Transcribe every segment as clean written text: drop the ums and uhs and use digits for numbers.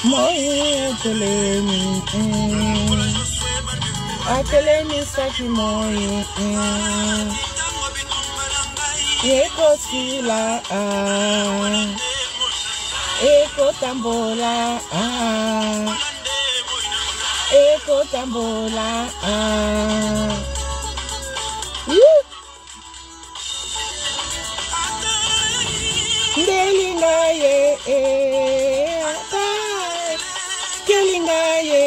Moye telemi, atelemi saki moye, eko sila, eko tambola, eko tambola, Delinga ye, kelinga ye,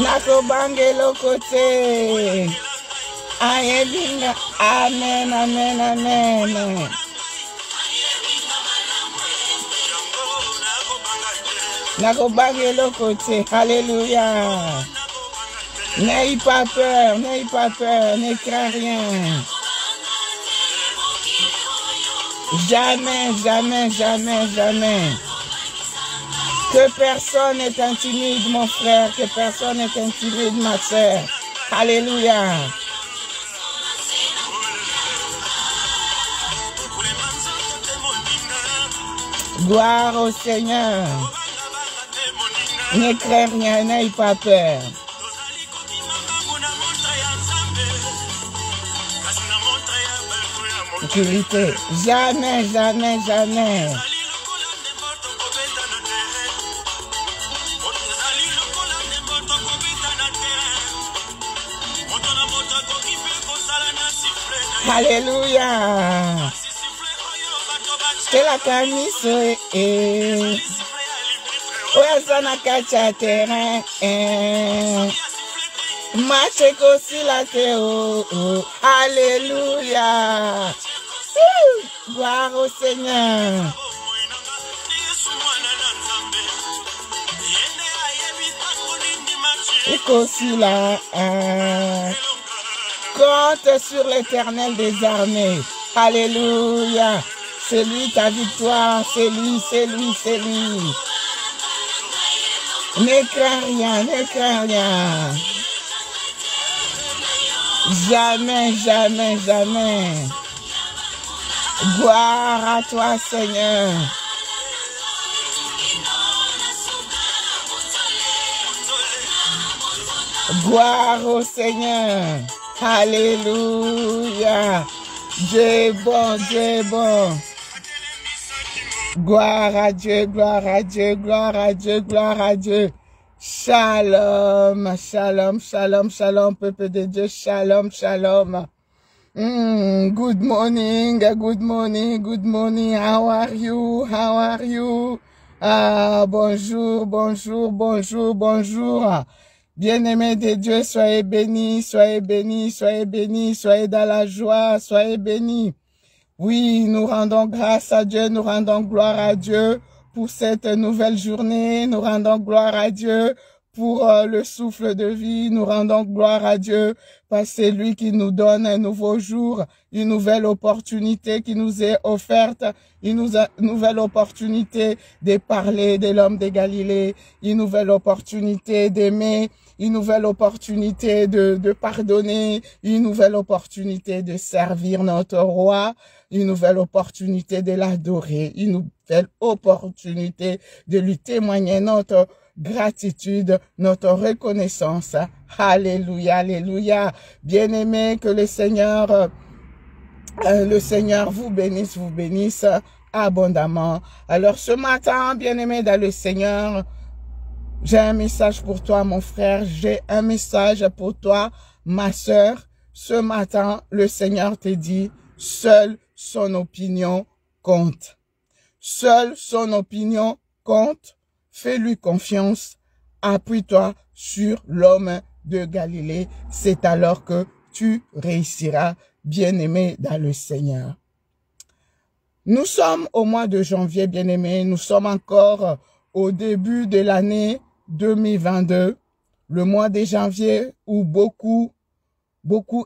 nako bangelo kote, ayelinga, amen, amen, amen. Nako bangelo kote, alléluia. N'aie pas peur, ne crains rien. Jamais, jamais, jamais, jamais. Que personne n'est intimide, mon frère, que personne n'est intimide, ma sœur. Alléluia. Gloire au Seigneur. Ne crains rien, n'aie pas peur. Sécurité. Jamais, jamais, jamais. Alléluia. C'est la camise et Oazana terrain. Macheko si la théo. Alléluia. Gloire au Seigneur. Ekosila, compte sur l'Éternel des armées. Alléluia. C'est lui ta victoire, c'est lui, c'est lui, c'est lui. Ne crains rien, ne crains rien. Jamais, jamais, jamais. Gloire à toi, Seigneur. Gloire au Seigneur. Alléluia. Dieu est bon, Dieu est bon. Gloire à Dieu, gloire à Dieu, gloire à Dieu, gloire à Dieu. Shalom, shalom, shalom, shalom, peuple de Dieu, shalom, shalom. Good morning, good morning, good morning. How are you? How are you? Bonjour, bonjour, bonjour, bonjour. Bien-aimés de Dieu, soyez bénis, soyez bénis, soyez bénis, soyez dans la joie, soyez bénis. Oui, nous rendons grâce à Dieu, nous rendons gloire à Dieu pour cette nouvelle journée, nous rendons gloire à Dieu pour le souffle de vie, nous rendons gloire à Dieu parce que c'est lui qui nous donne un nouveau jour, une nouvelle opportunité qui nous est offerte, une nouvelle opportunité de parler de l'homme de Galilée, une nouvelle opportunité d'aimer, une nouvelle opportunité de pardonner, une nouvelle opportunité de servir notre roi, une nouvelle opportunité de l'adorer, une nouvelle opportunité de lui témoigner notre gratitude, notre reconnaissance. Alléluia, alléluia. Bien-aimés, que le Seigneur vous bénisse abondamment. Alors ce matin, bien-aimés dans le Seigneur, j'ai un message pour toi, mon frère. J'ai un message pour toi, ma sœur. Ce matin, le Seigneur te dit, seule son opinion compte. Seule son opinion compte. Fais-lui confiance. Appuie-toi sur l'homme de Galilée. C'est alors que tu réussiras, bien-aimé dans le Seigneur. Nous sommes au mois de janvier, bien-aimés. Nous sommes encore au début de l'année 2022. Le mois de janvier où beaucoup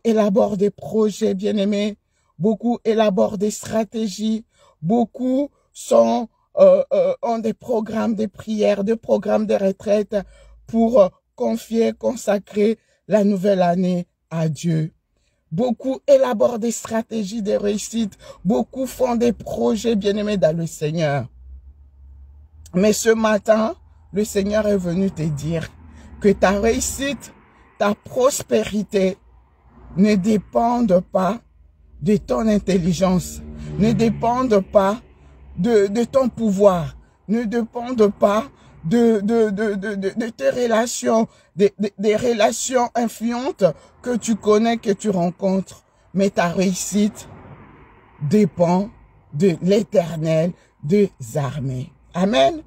élaborent des projets, bien-aimés. Beaucoup élaborent des stratégies. Beaucoup ont des programmes de prière, des programmes de retraite pour consacrer la nouvelle année à Dieu. Beaucoup élaborent des stratégies de réussite. Beaucoup font des projets bien-aimés dans le Seigneur. Mais ce matin, le Seigneur est venu te dire que ta réussite, ta prospérité ne dépendent pas de ton intelligence, ne dépendent pas de ton pouvoir, ne dépendent pas de tes relations, des relations influentes que tu connais, que tu rencontres. Mais ta réussite dépend de l'Éternel des armées. Amen.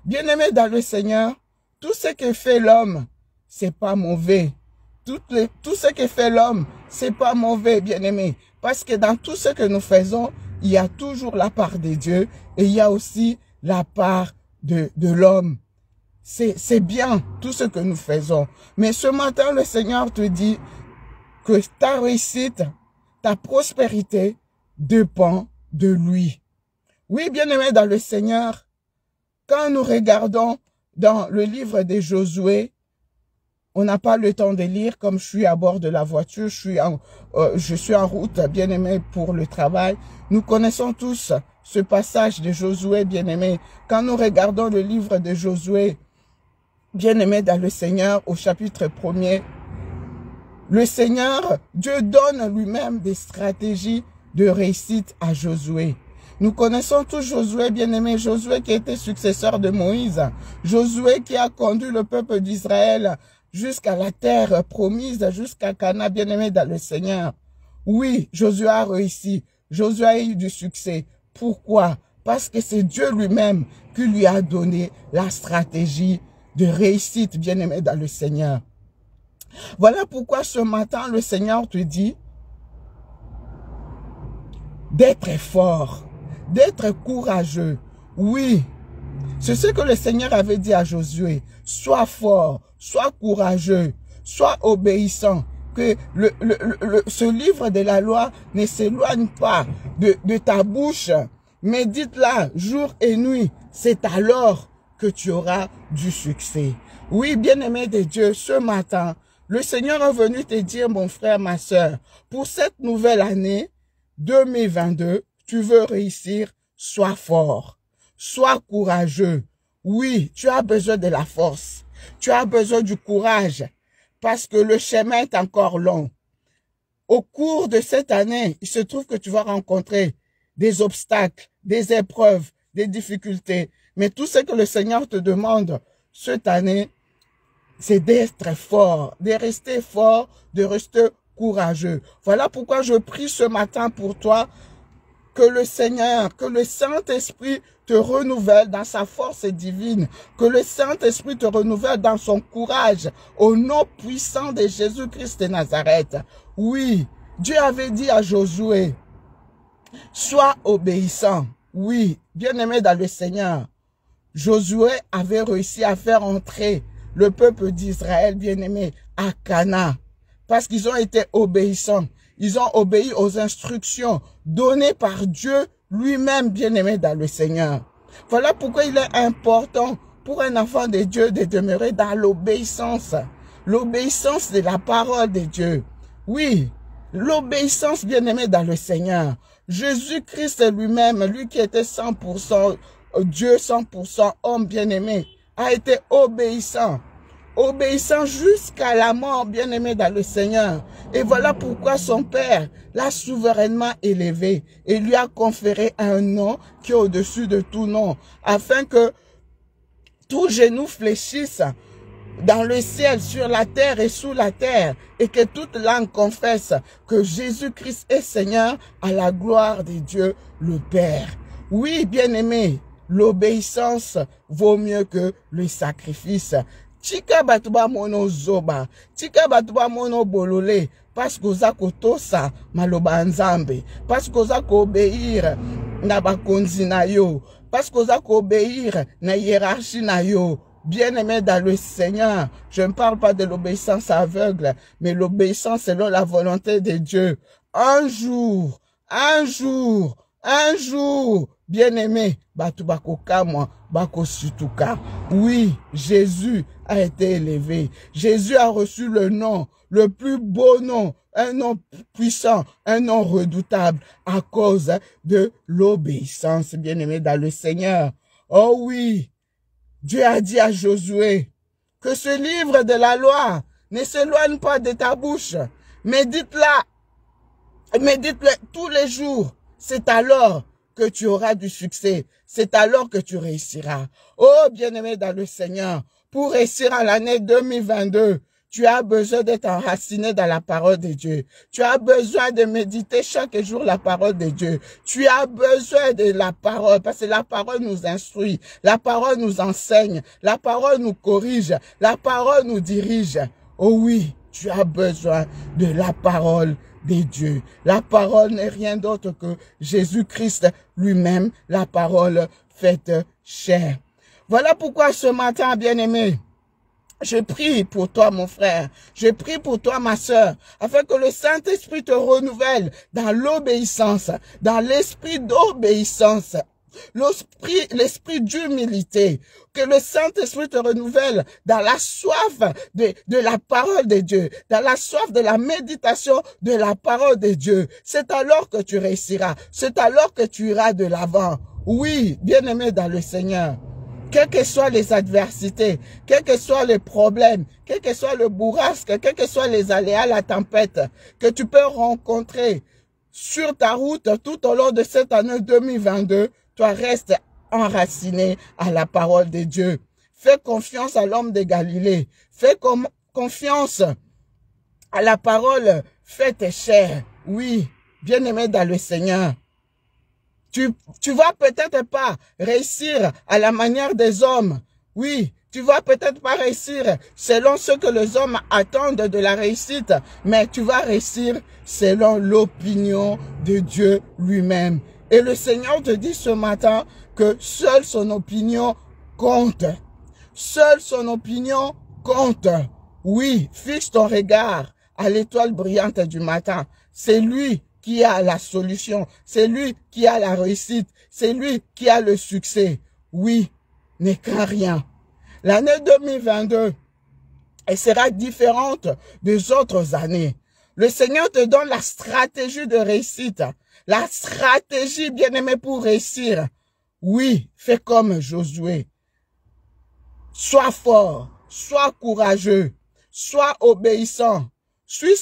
Bien-aimé dans le Seigneur, tout ce que fait l'homme, c'est pas mauvais. Tout ce que fait l'homme, c'est pas mauvais, bien-aimé. Parce que dans tout ce que nous faisons, il y a toujours la part de Dieu et il y a aussi la part de l'homme. C'est bien tout ce que nous faisons. Mais ce matin, le Seigneur te dit que ta réussite, ta prospérité dépend de lui. Oui, bien-aimé dans le Seigneur, quand nous regardons dans le livre de Josué, on n'a pas le temps de lire, comme je suis à bord de la voiture, je suis en route, bien-aimé, pour le travail. Nous connaissons tous ce passage de Josué, bien-aimé. Quand nous regardons le livre de Josué, bien-aimé dans le Seigneur, au chapitre 1er, le Seigneur, Dieu donne lui-même des stratégies de réussite à Josué. Nous connaissons tous Josué, bien-aimé, Josué qui était successeur de Moïse, Josué qui a conduit le peuple d'Israël jusqu'à la terre promise, jusqu'à Canaan, bien-aimé dans le Seigneur. Oui, Josué a réussi, Josué a eu du succès. Pourquoi? Parce que c'est Dieu lui-même qui lui a donné la stratégie de réussite, bien-aimé dans le Seigneur. Voilà pourquoi ce matin, le Seigneur te dit d'être fort, d'être courageux. Oui, c'est ce que le Seigneur avait dit à Josué. Sois fort, sois courageux, sois obéissant. Que ce livre de la loi ne s'éloigne pas de ta bouche. Médite-la jour et nuit. C'est alors que tu auras du succès. Oui, bien-aimé de Dieu, ce matin, le Seigneur est venu te dire, mon frère, ma soeur, pour cette nouvelle année 2022, tu veux réussir, sois fort, sois courageux. Oui, tu as besoin de la force, tu as besoin du courage, parce que le chemin est encore long. Au cours de cette année, il se trouve que tu vas rencontrer des obstacles, des épreuves, des difficultés. Mais tout ce que le Seigneur te demande cette année, c'est d'être fort, de rester fort, de rester courageux. Voilà pourquoi je prie ce matin pour toi que le Seigneur, que le Saint-Esprit te renouvelle dans sa force divine, que le Saint-Esprit te renouvelle dans son courage, au nom puissant de Jésus-Christ de Nazareth. Oui, Dieu avait dit à Josué, sois obéissant. Oui, bien-aimé dans le Seigneur, Josué avait réussi à faire entrer le peuple d'Israël, bien-aimé, à Canaan, parce qu'ils ont été obéissants. Ils ont obéi aux instructions données par Dieu lui-même, bien-aimé dans le Seigneur. Voilà pourquoi il est important pour un enfant de Dieu de demeurer dans l'obéissance. L'obéissance de la parole de Dieu. Oui, l'obéissance, bien-aimé dans le Seigneur. Jésus-Christ lui-même, lui qui était 100% Dieu, 100% homme, bien-aimé, a été obéissant. Obéissant jusqu'à la mort, bien-aimé dans le Seigneur. Et voilà pourquoi son Père l'a souverainement élevé et lui a conféré un nom qui est au-dessus de tout nom, afin que tout genou fléchisse dans le ciel, sur la terre et sous la terre, et que toute langue confesse que Jésus-Christ est Seigneur, à la gloire de Dieu le Père. Oui, bien-aimé, l'obéissance vaut mieux que le sacrifice. Tika batuba mono zoba, tika batuba mono bolole, parce que oza kotosa maloba nzambe, parce que oza obéir na bakonzi na yo, parce que oza obéir na hiérarchie na yo. Bien-aimé dans le Seigneur, je ne parle pas de l'obéissance aveugle, mais l'obéissance selon la volonté de Dieu. Un jour, bien-aimé, oui, Jésus a été élevé. Jésus a reçu le nom, le plus beau nom, un nom puissant, un nom redoutable à cause de l'obéissance, bien-aimé dans le Seigneur. Oh oui, Dieu a dit à Josué que ce livre de la loi ne s'éloigne pas de ta bouche. Médite-le tous les jours. C'est alors que tu auras du succès. C'est alors que tu réussiras. Oh, bien-aimé dans le Seigneur, pour réussir à l'année 2022, tu as besoin d'être enraciné dans la parole de Dieu. Tu as besoin de méditer chaque jour la parole de Dieu. Tu as besoin de la parole parce que la parole nous instruit. La parole nous enseigne. La parole nous corrige. La parole nous dirige. Oh oui, tu as besoin de la parole de Dieu. La parole n'est rien d'autre que Jésus-Christ lui-même, la parole faite chair. Voilà pourquoi ce matin, bien-aimé, je prie pour toi, mon frère. Je prie pour toi, ma sœur, afin que le Saint-Esprit te renouvelle dans l'obéissance, dans l'esprit d'obéissance, l'esprit d'humilité. Que le Saint-Esprit te renouvelle dans la soif de la parole de Dieu, dans la soif de la méditation de la parole de Dieu. C'est alors que tu réussiras. C'est alors que tu iras de l'avant. Oui, bien-aimé dans le Seigneur. Quelles que soient les adversités, quels que soient les problèmes, quel que soit le bourrasque, quels que soient les aléas, la tempête que tu peux rencontrer sur ta route tout au long de cette année 2022, toi reste enraciné à la parole de Dieu. Fais confiance à l'homme de Galilée. Fais confiance à la parole faite chair. Oui, bien-aimé dans le Seigneur. Tu vas peut-être pas réussir à la manière des hommes. Oui, tu vas peut-être pas réussir selon ce que les hommes attendent de la réussite, mais tu vas réussir selon l'opinion de Dieu lui-même. Et le Seigneur te dit ce matin que seule son opinion compte. Seule son opinion compte. Oui, fixe ton regard à l'étoile brillante du matin. C'est lui qui a la solution. C'est lui qui a la réussite. C'est lui qui a le succès. Oui, n'est qu'un rien. L'année 2022, elle sera différente des autres années. Le Seigneur te donne la stratégie de réussite. La stratégie, bien-aimée, pour réussir. Oui, fais comme Josué. Sois fort, sois courageux, sois obéissant. Suis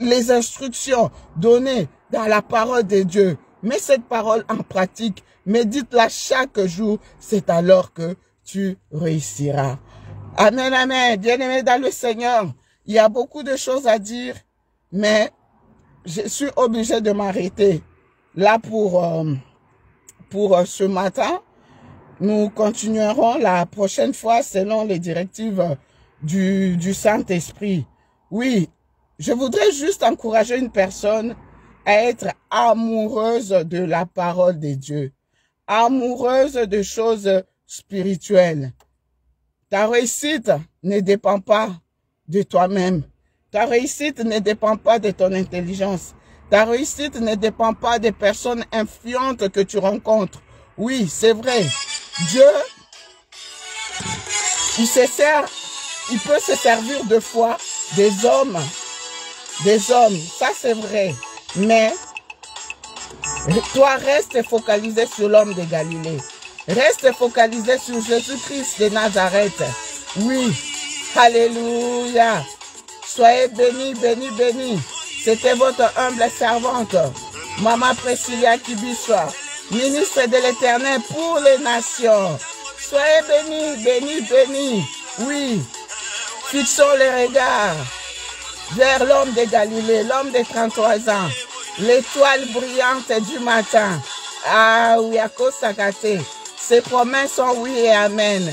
les instructions données dans la parole de Dieu. Mets cette parole en pratique. Médite-la chaque jour. C'est alors que tu réussiras. Amen, amen. Bien-aimé dans le Seigneur, il y a beaucoup de choses à dire, mais je suis obligé de m'arrêter là pour ce matin. Nous continuerons la prochaine fois selon les directives du Saint-Esprit. Oui, je voudrais juste encourager une personne à être amoureuse de la parole de Dieu, amoureuse de choses spirituelles. Ta réussite ne dépend pas de toi-même. Ta réussite ne dépend pas de ton intelligence. Ta réussite ne dépend pas des personnes influentes que tu rencontres. Oui, c'est vrai. Dieu, il peut se servir de fois des hommes. Ça c'est vrai. Mais toi, reste focalisé sur l'homme de Galilée. Reste focalisé sur Jésus-Christ de Nazareth. Oui. Alléluia. Soyez bénis, bénis, bénis. C'était votre humble servante, Maman Priscilla Kibiswa, ministre de l'Éternel pour les nations. Soyez bénis, bénis, bénis. Oui. Fixons les regards vers l'homme de Galilée, l'homme de 33 ans, l'étoile brillante du matin. Ah oui, à cause Sakate. Ses promesses sont oui et amen.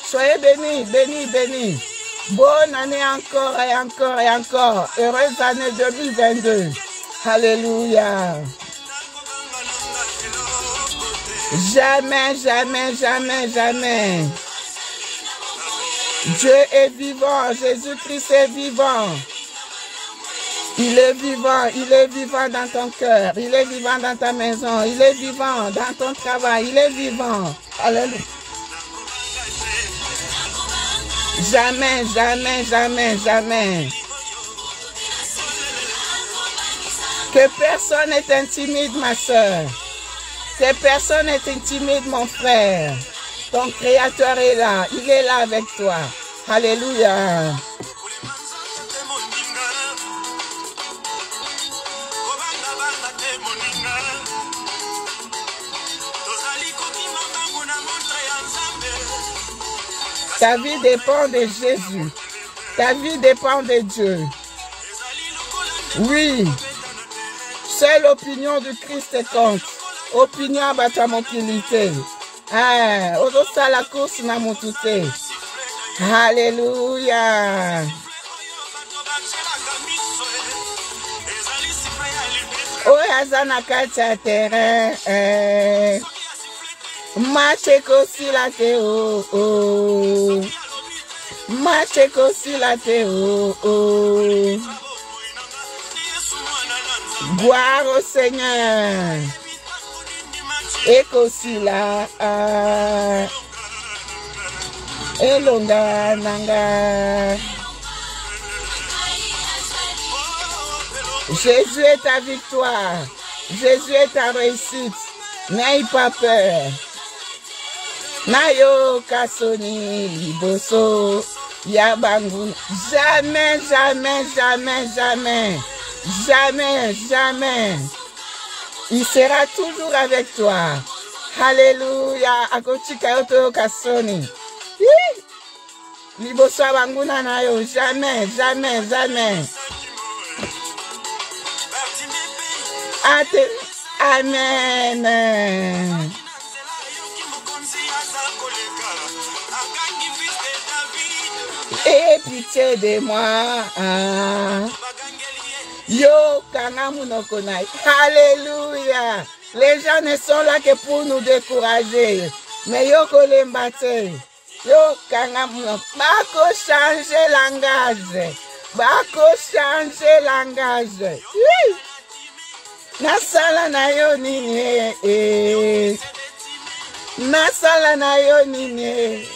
Soyez bénis, bénis, bénis. Bonne année encore et encore et encore. Heureuse année 2022. Alléluia. Jamais, jamais, jamais, jamais. Dieu est vivant. Jésus-Christ est vivant. Il est vivant dans ton cœur, il est vivant dans ta maison, il est vivant dans ton travail, il est vivant. Alléluia. Jamais, jamais, jamais, jamais. Que personne n'est intimide, ma soeur. Que personne n'est intimide, mon frère. Ton Créateur est là. Il est là avec toi. Alléluia. Ta vie dépend de Jésus. Ta vie dépend de Dieu. Oui. Seule opinion du Christ compte. Opinion à batamokilité. Ah, ozosa la course na mutute. Alléluia. Oh, azana kacha terrain. Macheko si la te oh. Macheko si la te oh. Gloire au Seigneur. Ekosila elonga nanga. Jésus est ta victoire. Jésus est ta réussite. N'aie pas peur. Nayo kasoni liboso yabangu. Jamais, jamais, jamais, jamais. Jamais, jamais. Il sera toujours avec toi. Alléluia. Akochika yoto kasoni. Liboso banguna nayo. Jamais, jamais, jamais. Amen. Et pitié de moi. Yo kangamunokonai. Alléluia. Les gens ne sont là que pour nous décourager. Mais yo kolembate. Yo kangamuno. Bako changer langage. Bako changer langage. Nasala na yo nini. Nasala na yo nini.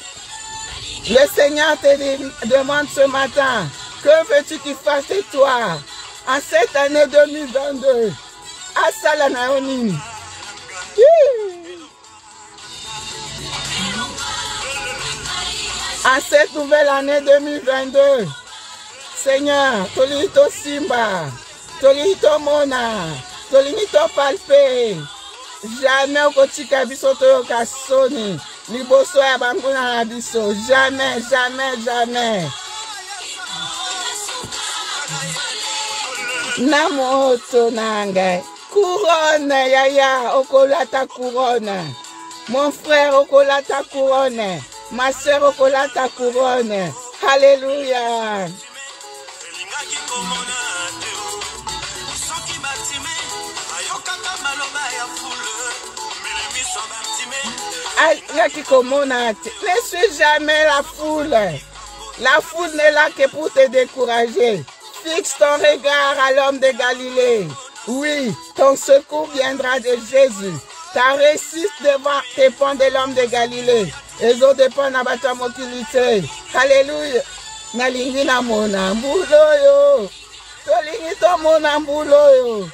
Le Seigneur te demande ce matin, que veux-tu qu'il fasse de toi en cette année 2022? Asala na yo nini. En cette nouvelle année 2022, Seigneur, tolito simba, tolito mona, tolito palpe, jamais au kotika biso toyo kasoni, liboso ya banguna na biso, jamais, jamais, jamais. Namoto nangai, couronne yaya, okolata couronne, mon frère okolata couronne, ma soeur okolata couronne, alléluia. Ne suis jamais la foule. La foule n'est là que pour te décourager. Fixe ton regard à l'homme de Galilée. Oui, ton secours viendra de Jésus. Ta réussite dépend de l'homme de Galilée. Les autres dépendent de ta mobilité. Alléluia. Nalingi na mona mbulo yo. Tolingi to mona mbulo yo.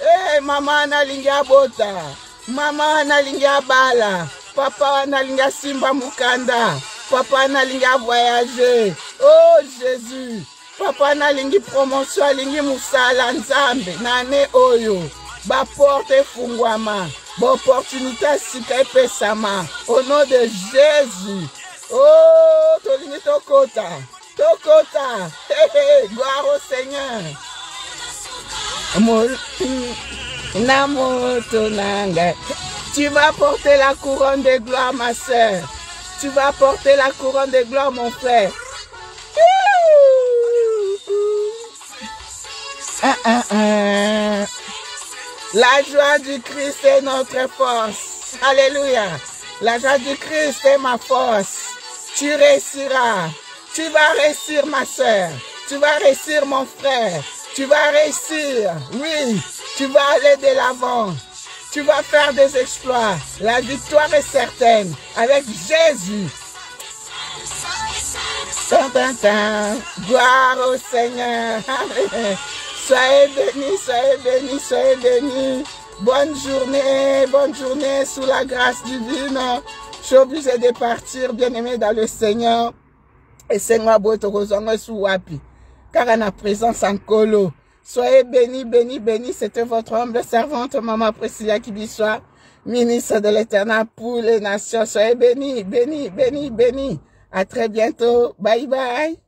Eh, mama nalingi abota. Mama nalingi abala. Papa nalingi simba mukanda. Papa nalingi voyager. Oh Jésus. Papa nalingi promotion alingi musala nzambe. Nane oyo. Ba porte fungwama. Ba opportunité sika epesama. Au nom de Jésus. Oh, tolingi tokota. Tokota. Hey, hey, gloire au Seigneur. Namoto nanga. Tu vas porter la couronne de gloire, ma soeur. Tu vas porter la couronne de gloire, mon frère. La joie du Christ est notre force. Alléluia. La joie du Christ est ma force. Tu réussiras. Tu vas réussir, ma soeur. Tu vas réussir, mon frère. Tu vas réussir. Oui, tu vas aller de l'avant. Tu vas faire des exploits. La victoire est certaine. Avec Jésus. Gloire au Seigneur. Soyez bénis, soyez bénis, soyez bénis. Bonne journée sous la grâce divine. Je suis obligé de partir, bien-aimé dans le Seigneur. Et Seigneur, sous wapi. Car en a présence en colo. Soyez bénis, bénis, bénis. C'était votre humble servante, Maman Priscilla Kibiswa, ministre de l'Éternel pour les nations. Soyez bénis, bénis, bénis, bénis. À très bientôt. Bye bye.